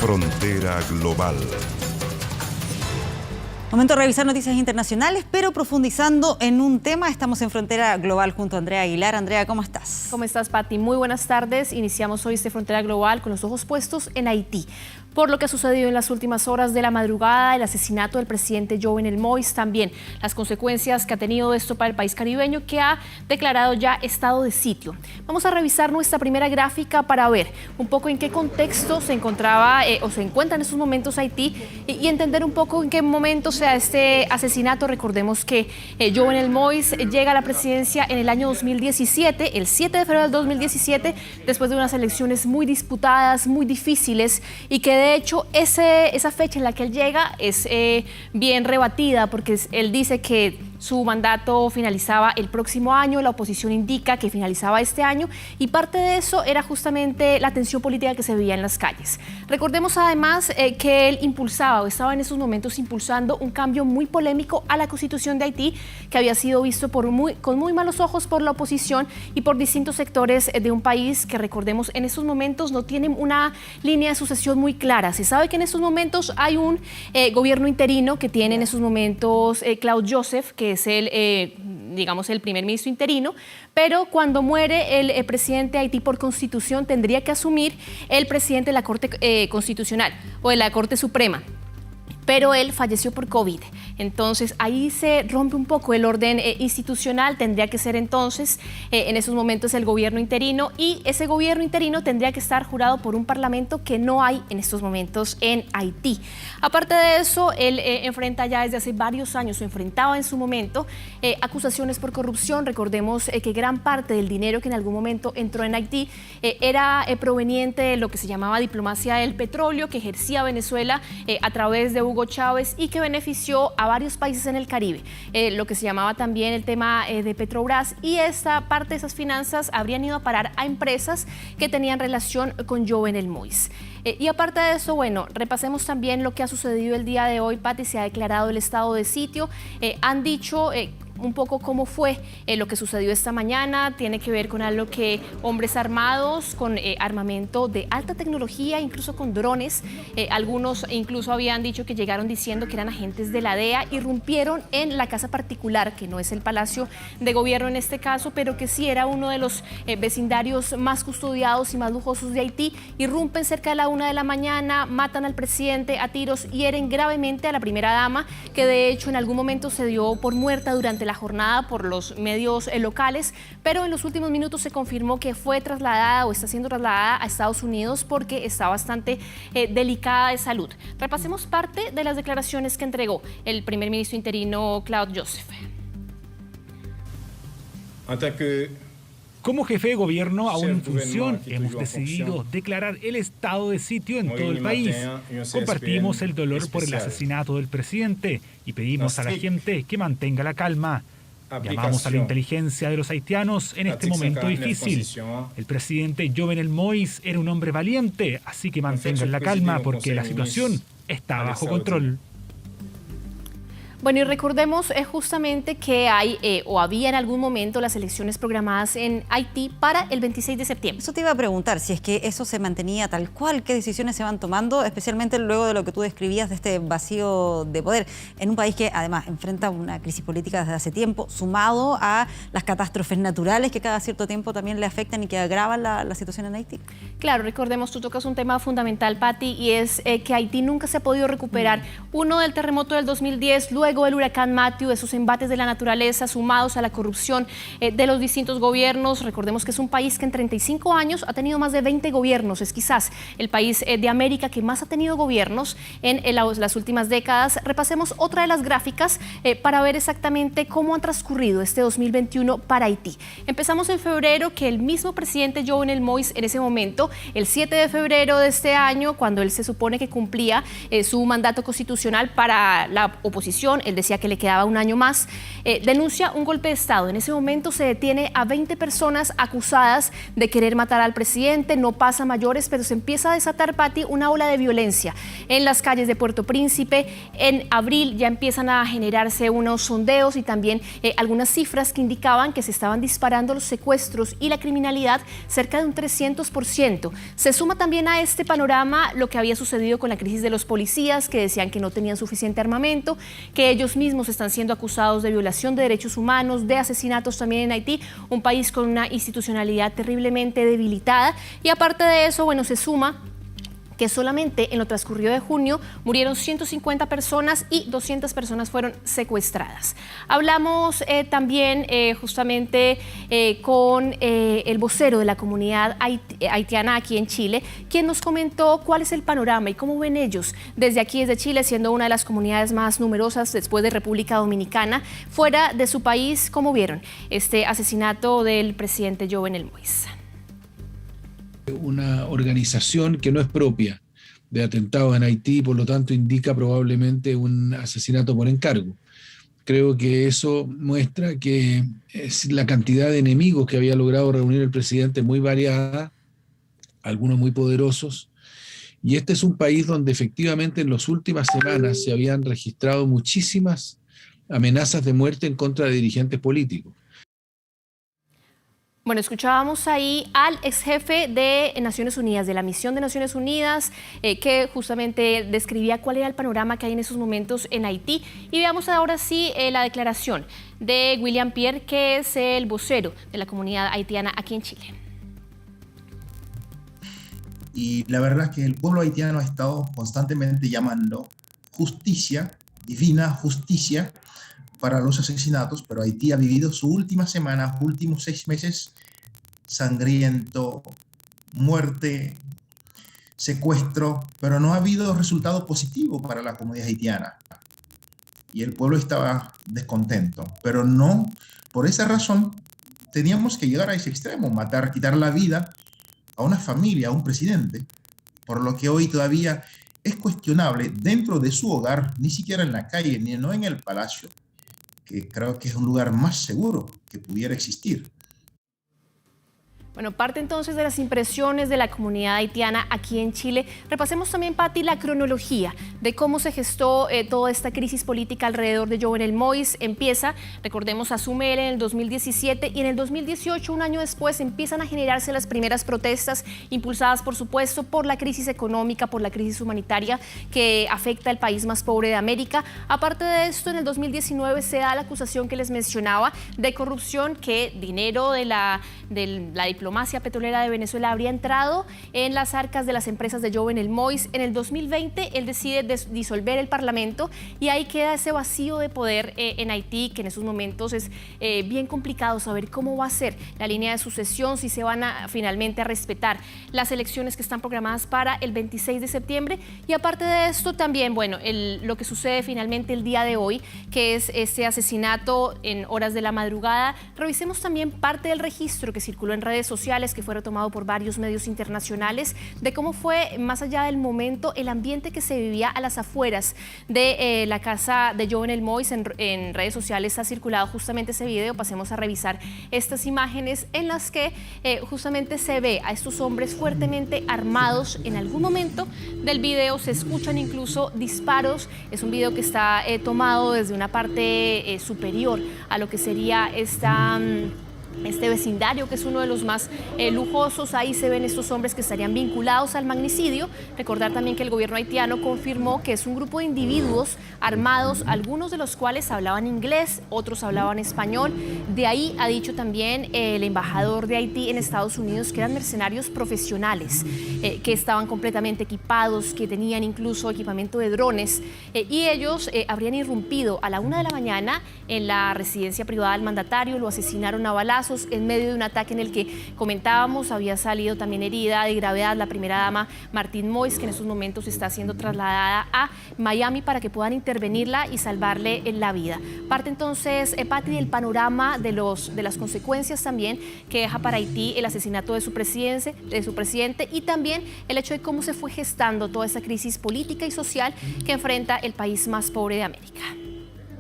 Frontera Global. Momento de revisar noticias internacionales, pero profundizando en un tema. Estamos en Frontera Global junto a Andrea Aguilar. Andrea, ¿cómo estás? ¿Cómo estás, Pati? Muy buenas tardes. Iniciamos hoy este Frontera Global con los ojos puestos en Haití. Por lo que ha sucedido en las últimas horas de la madrugada, el asesinato del presidente Jovenel Moïse, también las consecuencias que ha tenido esto para el país caribeño, que ha declarado ya estado de sitio. Vamos a revisar nuestra primera gráfica para ver un poco en qué contexto se encontraba o se encuentra en estos momentos Haití y entender un poco en qué momento se da este asesinato. Recordemos que Jovenel Moïse llega a la presidencia en el año 2017, el 7 de febrero del 2017, después de unas elecciones muy disputadas, muy difíciles, y que de hecho esa fecha en la que él llega es bien rebatida, porque él dice que su mandato finalizaba el próximo año, la oposición indica que finalizaba este año, y parte de eso era justamente la tensión política que se veía en las calles. Recordemos además que él impulsaba o estaba en esos momentos impulsando un cambio muy polémico a la Constitución de Haití, que había sido visto con muy malos ojos por la oposición y por distintos sectores de un país que, recordemos, en esos momentos no tienen una línea de sucesión muy clara. Se sabe que en estos momentos hay un gobierno interino que tiene en esos momentos Claude Joseph, que es el primer ministro interino, pero cuando muere el presidente de Haití por constitución tendría que asumir el presidente de la Corte Constitucional o de la Corte Suprema. Pero él falleció por COVID. Entonces ahí se rompe un poco el orden institucional. Tendría que ser entonces en esos momentos el gobierno interino, y ese gobierno interino tendría que estar jurado por un parlamento que no hay en estos momentos en Haití. Aparte de eso, él enfrenta ya desde hace varios años, o enfrentaba en su momento, acusaciones por corrupción. Recordemos que gran parte del dinero que en algún momento entró en Haití era proveniente de lo que se llamaba diplomacia del petróleo, que ejercía Venezuela a través de Hugo Chávez, y que benefició a varios países en el Caribe, lo que se llamaba también el tema de Petrobras, y esta parte de esas finanzas habrían ido a parar a empresas que tenían relación con Jovenel Moïse. Y aparte de eso, bueno, repasemos también lo que ha sucedido el día de hoy. Pati, se ha declarado el estado de sitio. Han dicho un poco cómo fue lo que sucedió esta mañana. Tiene que ver con algo que hombres armados con armamento de alta tecnología, incluso con drones, algunos incluso habían dicho que llegaron diciendo que eran agentes de la DEA, irrumpieron en la casa particular, que no es el Palacio de Gobierno en este caso, pero que sí era uno de los vecindarios más custodiados y más lujosos de Haití. Irrumpen cerca de la 1 de la mañana, matan al presidente a tiros, hieren gravemente a la primera dama, que de hecho en algún momento se dio por muerta durante la jornada por los medios locales, pero en los últimos minutos se confirmó que fue trasladada o está siendo trasladada a Estados Unidos porque está bastante delicada de salud. Repasemos parte de las declaraciones que entregó el primer ministro interino Claude Joseph. Como jefe de gobierno aún en función, hemos decidido declarar el estado de sitio en todo el país. Compartimos el dolor por el asesinato del presidente y pedimos a la gente que mantenga la calma. Llamamos a la inteligencia de los haitianos en este momento difícil. El presidente Jovenel Moïse era un hombre valiente, así que mantengan la calma porque la situación está bajo control. Bueno, y recordemos justamente que hay o había en algún momento las elecciones programadas en Haití para el 26 de septiembre. Eso te iba a preguntar, si es que eso se mantenía tal cual, qué decisiones se van tomando, especialmente luego de lo que tú describías de este vacío de poder, en un país que además enfrenta una crisis política desde hace tiempo, sumado a las catástrofes naturales que cada cierto tiempo también le afectan y que agravan la situación en Haití. Claro, recordemos, tú tocas un tema fundamental, Pati, y es que Haití nunca se ha podido recuperar. Uno, del terremoto del 2010, luego el huracán Matthew, esos embates de la naturaleza sumados a la corrupción de los distintos gobiernos. Recordemos que es un país que en 35 años ha tenido más de 20 gobiernos. Es quizás el país de América que más ha tenido gobiernos en las últimas décadas. Repasemos otra de las gráficas para ver exactamente cómo han transcurrido este 2021 para Haití. Empezamos en febrero, que el mismo presidente Jovenel Moïse en ese momento, el 7 de febrero de este año, cuando él se supone que cumplía su mandato constitucional para la oposición reelección, él decía que le quedaba un año más, denuncia un golpe de Estado. En ese momento se detiene a 20 personas acusadas de querer matar al presidente, no pasa a mayores, pero se empieza a desatar, Pati, una ola de violencia en las calles de Puerto Príncipe. En abril ya empiezan a generarse unos sondeos y también algunas cifras que indicaban que se estaban disparando los secuestros y la criminalidad cerca de un 300%. Se suma también a este panorama lo que había sucedido con la crisis de los policías, que decían que no tenían suficiente armamento, que ellos mismos están siendo acusados de violación de derechos humanos, de asesinatos también en Haití, un país con una institucionalidad terriblemente debilitada. Y aparte de eso, bueno, se suma que solamente en lo transcurrido de junio murieron 150 personas y 200 personas fueron secuestradas. Hablamos también justamente con el vocero de la comunidad haitiana aquí en Chile, quien nos comentó cuál es el panorama y cómo ven ellos desde aquí, desde Chile, siendo una de las comunidades más numerosas después de República Dominicana, fuera de su país. ¿Cómo vieron este asesinato del presidente Jovenel Moïse? Una organización que no es propia de atentados en Haití, por lo tanto indica probablemente un asesinato por encargo. Creo que eso muestra que es la cantidad de enemigos que había logrado reunir el presidente muy variada, algunos muy poderosos, y este es un país donde efectivamente en las últimas semanas se habían registrado muchísimas amenazas de muerte en contra de dirigentes políticos. Bueno, escuchábamos ahí al ex jefe de Naciones Unidas, de la misión de Naciones Unidas, que justamente describía cuál era el panorama que hay en esos momentos en Haití. Y veamos ahora sí la declaración de William Pierre, que es el vocero de la comunidad haitiana aquí en Chile. Y la verdad es que el pueblo haitiano ha estado constantemente llamando justicia, divina justicia, para los asesinatos, pero Haití ha vivido su última semana, últimos 6 meses sangriento, muerte, secuestro, pero no ha habido resultado positivo para la comunidad haitiana. Y el pueblo estaba descontento, pero no, por esa razón, teníamos que llegar a ese extremo, matar, quitar la vida a una familia, a un presidente, por lo que hoy todavía es cuestionable dentro de su hogar, ni siquiera en la calle, ni no en el palacio, que creo que es un lugar más seguro que pudiera existir. Bueno, parte entonces de las impresiones de la comunidad haitiana aquí en Chile. Repasemos también, Pati, la cronología de cómo se gestó toda esta crisis política alrededor de Jovenel Moïse. Empieza, recordemos, asume él en el 2017 y en el 2018, un año después, empiezan a generarse las primeras protestas impulsadas, por supuesto, por la crisis económica, por la crisis humanitaria que afecta al país más pobre de América. Aparte de esto, en el 2019 se da la acusación que les mencionaba de corrupción, que dinero de la diplomacia petrolera de Venezuela habría entrado en las arcas de las empresas de Jovenel Moïse. En el 2020 él decide disolver el Parlamento y ahí queda ese vacío de poder en Haití, que en esos momentos es bien complicado saber cómo va a ser la línea de sucesión, si se van a finalmente a respetar las elecciones que están programadas para el 26 de septiembre. Y aparte de esto también, bueno, lo que sucede finalmente el día de hoy, que es este asesinato en horas de la madrugada. Revisemos también parte del registro que circuló en redes sociales, que fue retomado por varios medios internacionales, de cómo fue, más allá del momento, el ambiente que se vivía a las afueras de la casa de Jovenel Moïse. En redes sociales ha circulado justamente ese video. Pasemos a revisar estas imágenes en las que justamente se ve a estos hombres fuertemente armados. En algún momento del video se escuchan incluso disparos. Es un video que está tomado desde una parte superior a lo que sería este vecindario, que es uno de los más lujosos. Ahí se ven estos hombres que estarían vinculados al magnicidio. Recordar también que el gobierno haitiano confirmó que es un grupo de individuos armados, algunos de los cuales hablaban inglés, otros hablaban español. De ahí ha dicho también el embajador de Haití en Estados Unidos que eran mercenarios profesionales, que estaban completamente equipados, que tenían incluso equipamiento de drones, y ellos habrían irrumpido a la 1 de la mañana en la residencia privada del mandatario, lo asesinaron a balazos en medio de un ataque en el que, comentábamos, había salido también herida de gravedad la primera dama Martine Moïse, que en estos momentos está siendo trasladada a Miami para que puedan intervenirla y salvarle la vida. Parte entonces, Pati, del panorama de las consecuencias también que deja para Haití el asesinato de su presidente y también el hecho de cómo se fue gestando toda esa crisis política y social que enfrenta el país más pobre de América.